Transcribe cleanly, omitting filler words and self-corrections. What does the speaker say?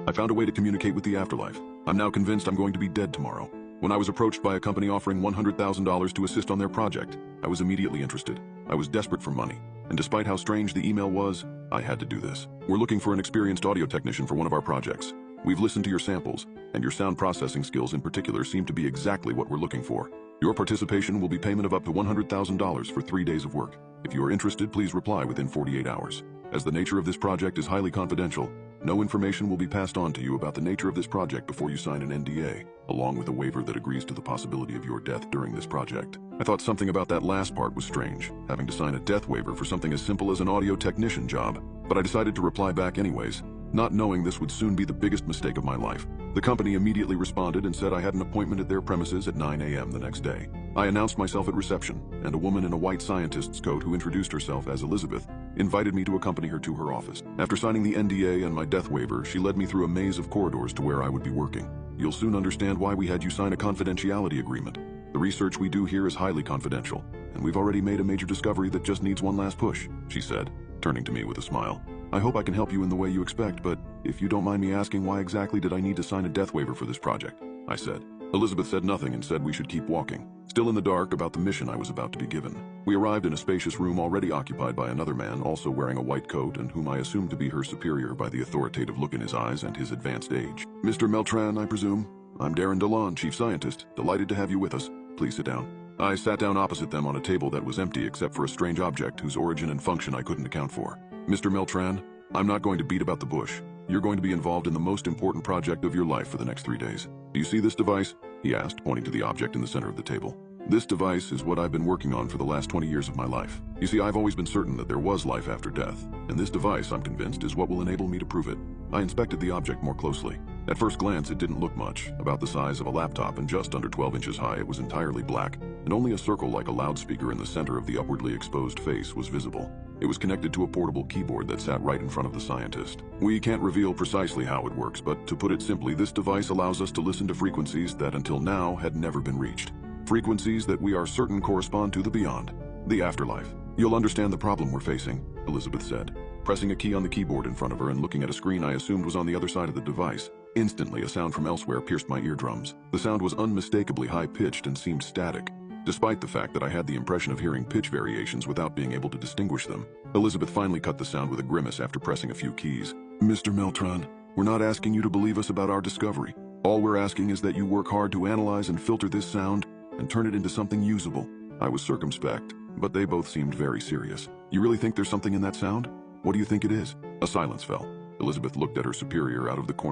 I found a way to communicate with the afterlife. I'm now convinced I'm going to be dead tomorrow. When I was approached by a company offering $100,000 to assist on their project, I was immediately interested. I was desperate for money, and despite how strange the email was, I had to do this. We're looking for an experienced audio technician for one of our projects. We've listened to your samples, and your sound processing skills in particular seem to be exactly what we're looking for. Your participation will be payment of up to $100,000 for 3 days of work. If you are interested, please reply within 48 hours. As the nature of this project is highly confidential, no information will be passed on to you about the nature of this project before you sign an NDA, along with a waiver that agrees to the possibility of your death during this project. I thought something about that last part was strange, having to sign a death waiver for something as simple as an audio technician job, but I decided to reply back anyways, not knowing this would soon be the biggest mistake of my life. The company immediately responded and said I had an appointment at their premises at 9 a.m. the next day. I announced myself at reception, and a woman in a white scientist's coat who introduced herself as Elizabeth invited me to accompany her to her office. After signing the NDA and my death waiver, she led me through a maze of corridors to where I would be working. You'll soon understand why we had you sign a confidentiality agreement. The research we do here is highly confidential, and we've already made a major discovery that just needs one last push, she said, turning to me with a smile. I hope I can help you in the way you expect, but if you don't mind me asking, why exactly did I need to sign a death waiver for this project? I said. Elizabeth said nothing and said we should keep walking, still in the dark about the mission I was about to be given. We arrived in a spacious room already occupied by another man, also wearing a white coat and whom I assumed to be her superior by the authoritative look in his eyes and his advanced age. Mr. Meltran, I presume? I'm Darren DeLon, Chief Scientist. Delighted to have you with us. Please sit down. I sat down opposite them on a table that was empty except for a strange object whose origin and function I couldn't account for. Mr. Meltran, I'm not going to beat about the bush. You're going to be involved in the most important project of your life for the next 3 days. Do you see this device? He asked, pointing to the object in the center of the table. This device is what I've been working on for the last 20 years of my life. You see, I've always been certain that there was life after death, and this device, I'm convinced, is what will enable me to prove it. I inspected the object more closely. At first glance, it didn't look much, about the size of a laptop and just under 12 inches high. It was entirely black, and only a circle like a loudspeaker in the center of the upwardly exposed face was visible. It was connected to a portable keyboard that sat right in front of the scientist. We can't reveal precisely how it works, but to put it simply, this device allows us to listen to frequencies that until now had never been reached. Frequencies that we are certain correspond to the beyond, the afterlife. You'll understand the problem we're facing, Elizabeth said, pressing a key on the keyboard in front of her and looking at a screen I assumed was on the other side of the device. Instantly, a sound from elsewhere pierced my eardrums. The sound was unmistakably high-pitched and seemed static, despite the fact that I had the impression of hearing pitch variations without being able to distinguish them. Elizabeth finally cut the sound with a grimace after pressing a few keys. Mr. Meltran, we're not asking you to believe us about our discovery. All we're asking is that you work hard to analyze and filter this sound and turn it into something usable. I was circumspect, but they both seemed very serious. You really think there's something in that sound? What do you think it is? A silence fell. Elizabeth looked at her superior out of the corner